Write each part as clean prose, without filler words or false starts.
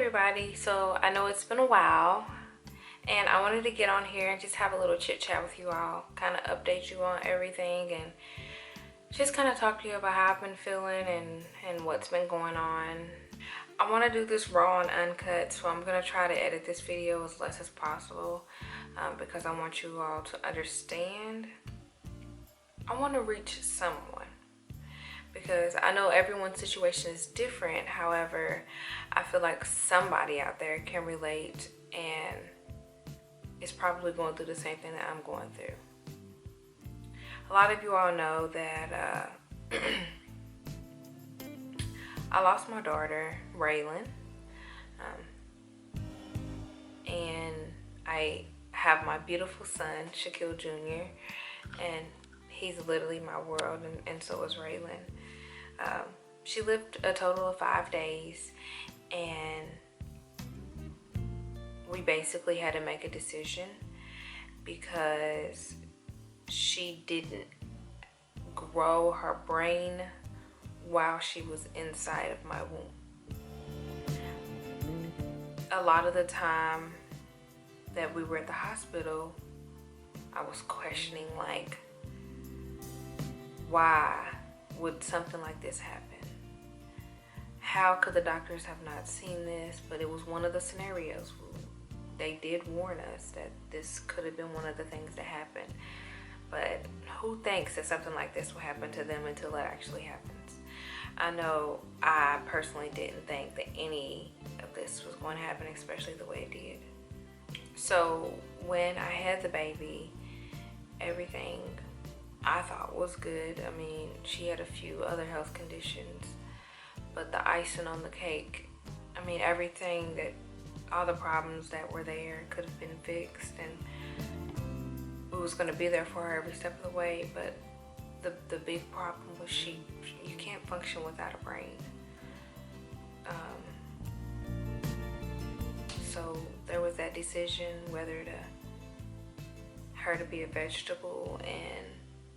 everybody. So I know it's been a while and I wanted to get on here and just have a little chit chat with you all, kind of update you on everything and just kind of talk to you about how I've been feeling and what's been going on. I want to do this raw and uncut, so I'm going to try to edit this video as less as possible because I want you all to understand. I want to reach someone, because I know everyone's situation is different. However, I feel like somebody out there can relate and is probably going through the same thing that I'm going through. A lot of you all know that I lost my daughter, Raylan, and I have my beautiful son, Shaquille Jr, and he's literally my world, and so is Raylan. She lived a total of 5 days, and we basically had to make a decision because she didn't grow her brain while she was inside of my womb. A lot of the time that we were at the hospital, I was questioning, like, why would something like this happen? How could the doctors have not seen this? But it was one of the scenarios. They did warn us that this could have been one of the things that happened. But who thinks that something like this will happen to them until it actually happens? I know I personally didn't think that any of this was going to happen, especially the way it did. So when I had the baby, everything I thought was good. I mean, she had a few other health conditions, but the icing on the cake, I mean, everything that, all the problems that were there could have been fixed, and we was going to be there for her every step of the way. But the big problem was you can't function without a brain. So there was that decision whether her to be a vegetable and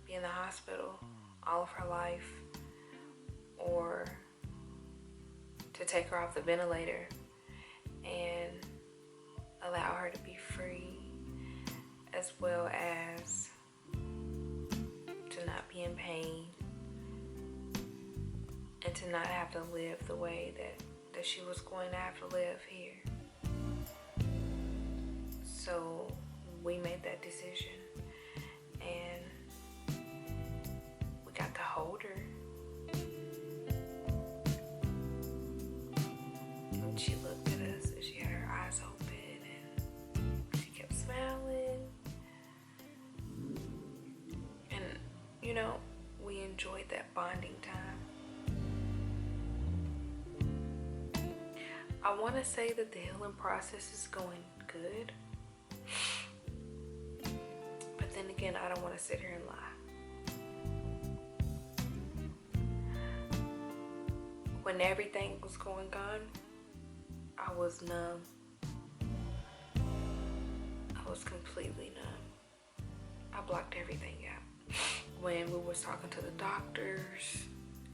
be in the hospital all of her life, or to take her off the ventilator and allow her to be free, as well as to not be in pain and to not have to live the way that she was going to have to live here. So we made that decision, and we got to hold her. And she looked at us and she had her eyes open and she kept smiling. And, you know, we enjoyed that bonding time. I want to say that the healing process is going good. But then again, I don't want to sit here and lie. When everything was going on, I was numb. I was completely numb. I blocked everything out. When we was talking to the doctors,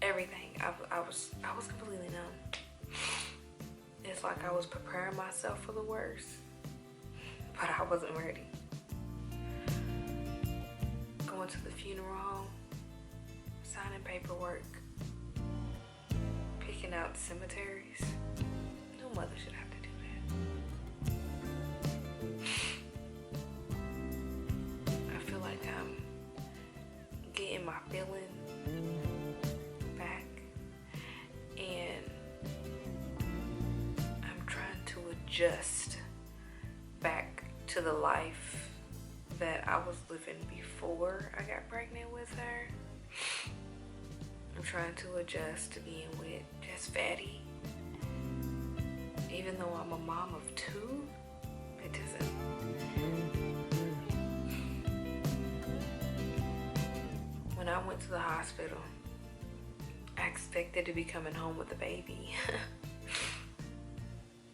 everything, I was completely numb. It's like I was preparing myself for the worst, but I wasn't ready. Going to the funeral home, signing paperwork, picking out cemeteries. No mother should have to do that. I feel like I'm getting my feeling back, and I'm trying to adjust back to the life that I was living before I got pregnant with her. I'm trying to adjust to being with just Fatty. Even though I'm a mom of 2, it doesn't. When I went to the hospital, I expected to be coming home with a baby.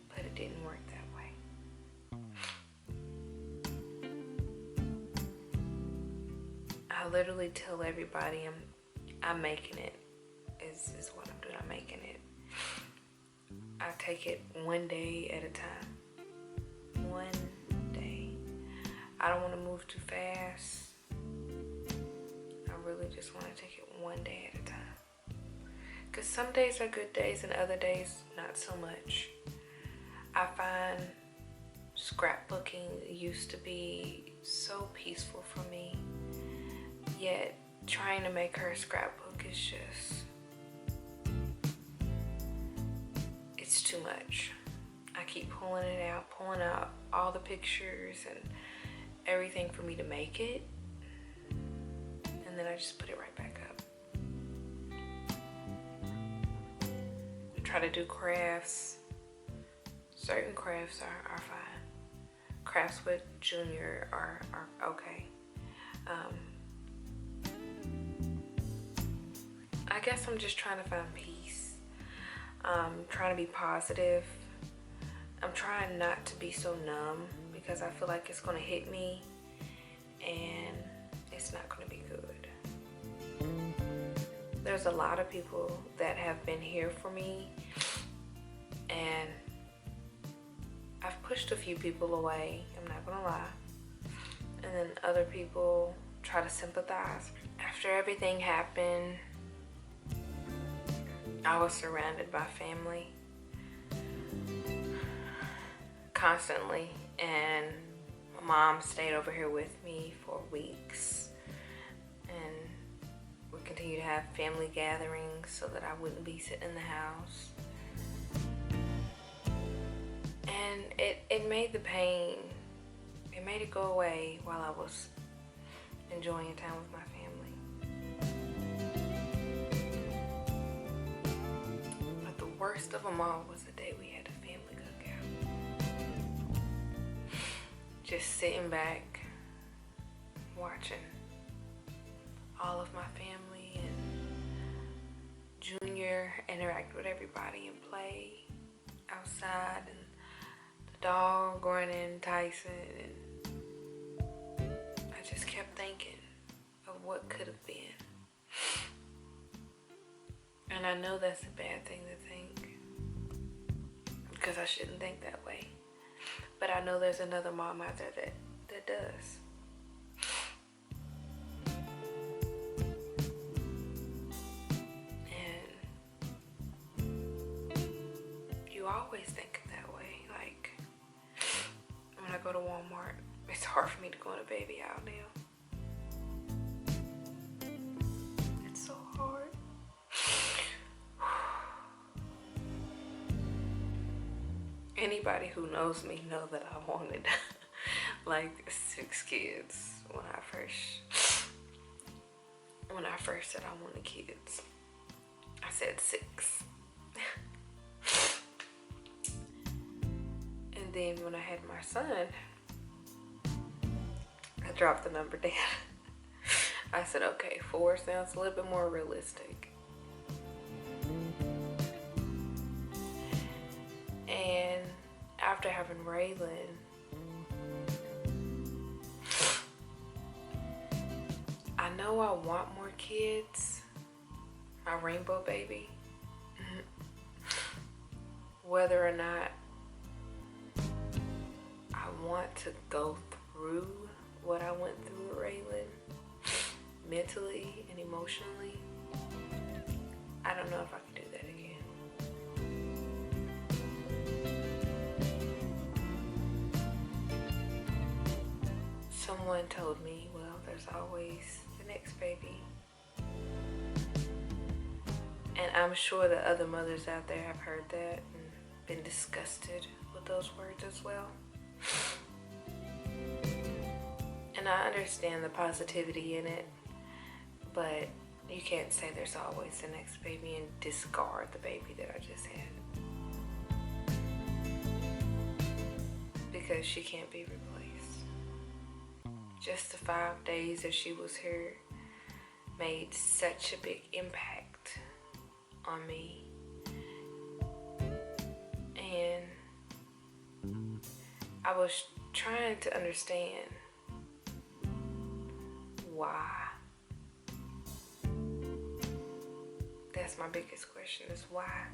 But it didn't work that way. I literally tell everybody I'm making it. Is what I'm doing. I'm making it. I take it one day at a time. One day. I don't want to move too fast. I really just want to take it one day at a time. Because some days are good days and other days not so much. I find scrapbooking used to be so peaceful for me. Yet trying to make her scrapbook is just, it's too much. I keep pulling out all the pictures and everything for me to make it. And then I just put it right back up. Try to do crafts. Certain crafts are fine. Crafts with Junior are okay. I guess I'm just trying to find peace. Trying to be positive. I'm trying not to be so numb because I feel like it's going to hit me and it's not going to be good. There's a lot of people that have been here for me, and I've pushed a few people away, I'm not gonna lie. And then other people try to sympathize. After everything happened, I was surrounded by family constantly, and my mom stayed over here with me for weeks, and we continued to have family gatherings so that I wouldn't be sitting in the house. And it made the pain, it made it go away while I was enjoying time with my family. But the worst of them all was the day we had a family cookout. Just sitting back, watching all of my family and Junior interact with everybody and play outside, and the dog running Tyson, and I just kept thinking of what could have been. And I know that's a bad thing to think, because I shouldn't think that way. But I know there's another mom out there that does. You always think that way. Like, when I go to Walmart, it's hard for me to go in a baby aisle now. It's so hard. Anybody who knows me know that I wanted like 6 kids when I first said I wanted kids. I said 6. And then when I had my son, I dropped the number down. I said, okay, 4 sounds a little bit more realistic. And after having Raylan, I know I want more kids. My rainbow baby. Whether or not I want to go through what I went through with Raylan, mentally and emotionally, I don't know if I can do that again. Someone told me, well, there's always the next baby. And I'm sure that other mothers out there have heard that and been disgusted with those words as well. And I understand the positivity in it, but you can't say there's always the next baby and discard the baby that I just had. Because she can't be replaced. Just the 5 days that she was here made such a big impact on me. And I was trying to understand why. That's my biggest question, is why?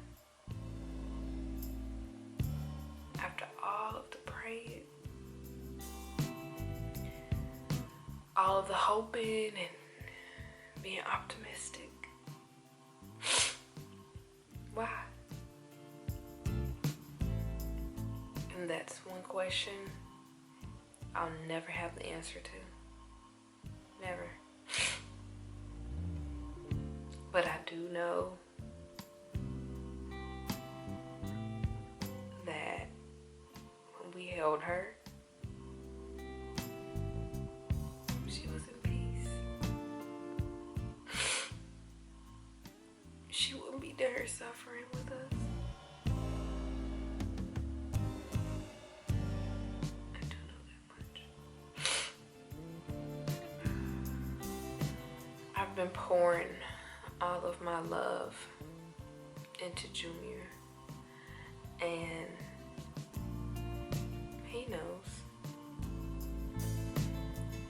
all of the hoping and being optimistic. Why? And that's one question I'll never have the answer to. Never. But I do know that when we held her, she was in peace. She wouldn't be there suffering with us. I do know that much. I've been pouring all of my love into Junior, and he knows.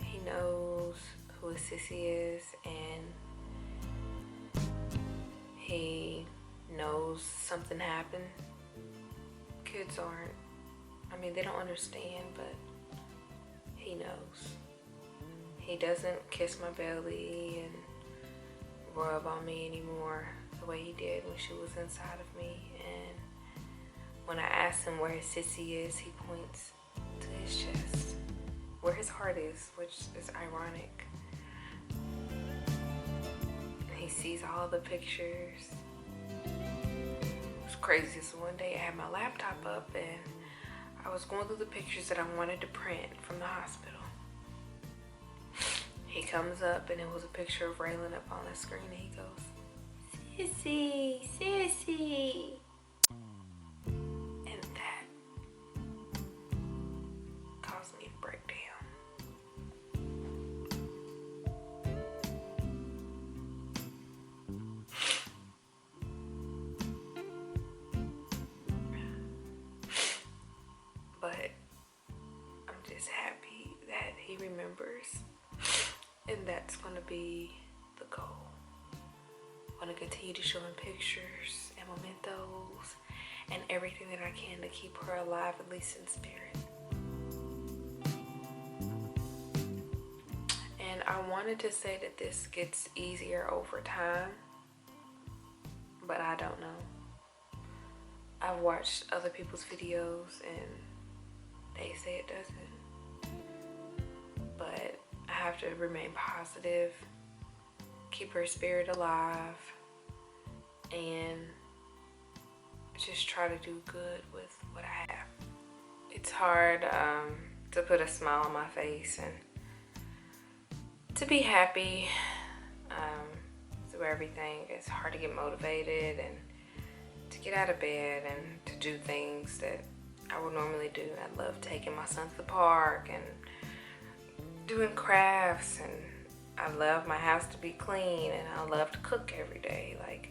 He knows who his sissy is, and he knows something happened. Kids aren't, I mean, they don't understand, but he knows. He doesn't kiss my belly and rub on me anymore the way he did when she was inside of me. And when I ask him where his sissy is, he points to his chest, where his heart is, which is ironic. He sees all the pictures. It was crazy. So one day I had my laptop up and I was going through the pictures that I wanted to print from the hospital. He comes up and it was a picture of Raylan up on the screen, and he goes, "Sissy, Sissy." And that caused me to break down. But I'm just happy that he remembers. And that's going to be the goal. I'm going to continue to show him pictures and mementos and everything that I can to keep her alive, at least in spirit. And I wanted to say that this gets easier over time, but I don't know. I've watched other people's videos and they say it doesn't. But I have to remain positive, keep her spirit alive, and just try to do good with what I have. It's hard to put a smile on my face and to be happy through everything. It's hard to get motivated and to get out of bed and to do things that I would normally do. I love taking my son to the park and doing crafts, and I love my house to be clean, and I love to cook every day. Like,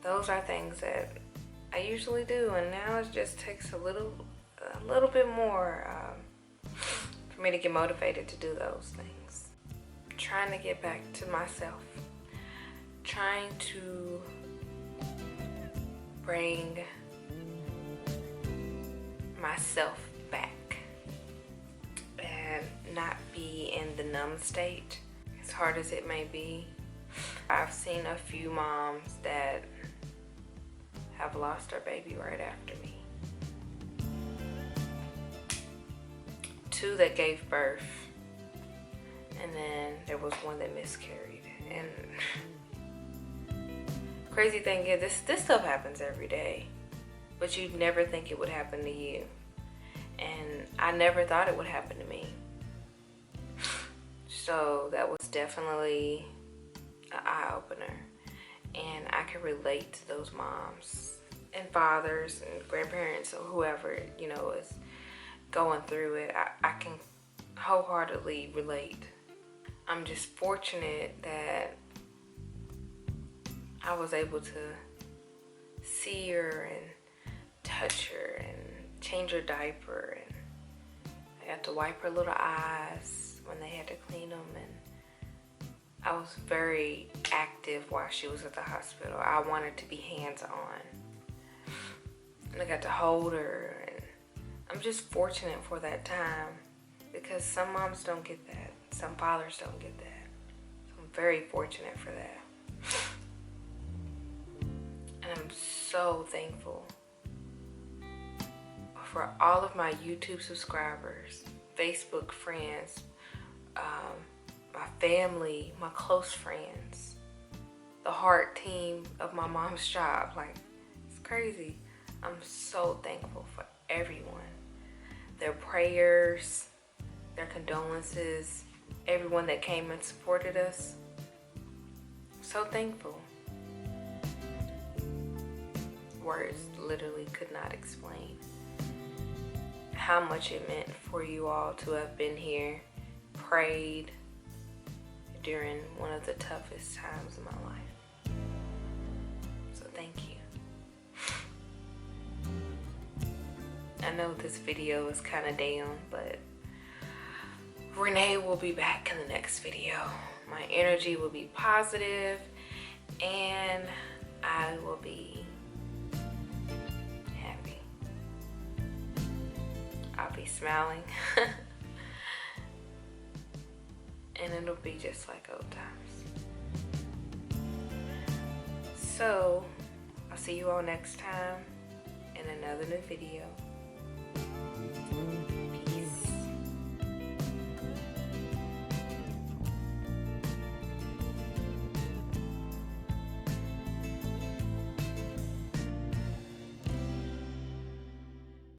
those are things that I usually do, and now it just takes a little bit more for me to get motivated to do those things. Trying to get back to myself, trying to bring myself back and not be in the numb state, as hard as it may be. I've seen a few moms that have lost their baby right after me. 2 that gave birth, and then there was 1 that miscarried. And crazy thing is, this stuff happens every day, but you'd never think it would happen to you. And I never thought it would happen to me. So that was definitely an eye-opener. And I can relate to those moms and fathers and grandparents or whoever, you know, is going through it. I can wholeheartedly relate. I'm just fortunate that I was able to see her and touch her and change her diaper, and I got to wipe her little eyes when they had to clean them, and I was very active while she was at the hospital. I wanted to be hands-on, and I got to hold her, and I'm just fortunate for that time because some moms don't get that. Some fathers don't get that. So I'm very fortunate for that. And I'm so thankful for all of my YouTube subscribers, Facebook friends, my family, my close friends, the heart team of my mom's job. Like, it's crazy. I'm so thankful for everyone. Their prayers, their condolences, everyone that came and supported us. So thankful. Words literally could not explain how much it meant for you all to have been here, prayed during one of the toughest times of my life. So thank you. I know this video is kind of down, but Renee will be back in the next video. My energy will be positive and I will be happy. I'll be smiling. And it'll be just like old times. So, I'll see you all next time in another new video.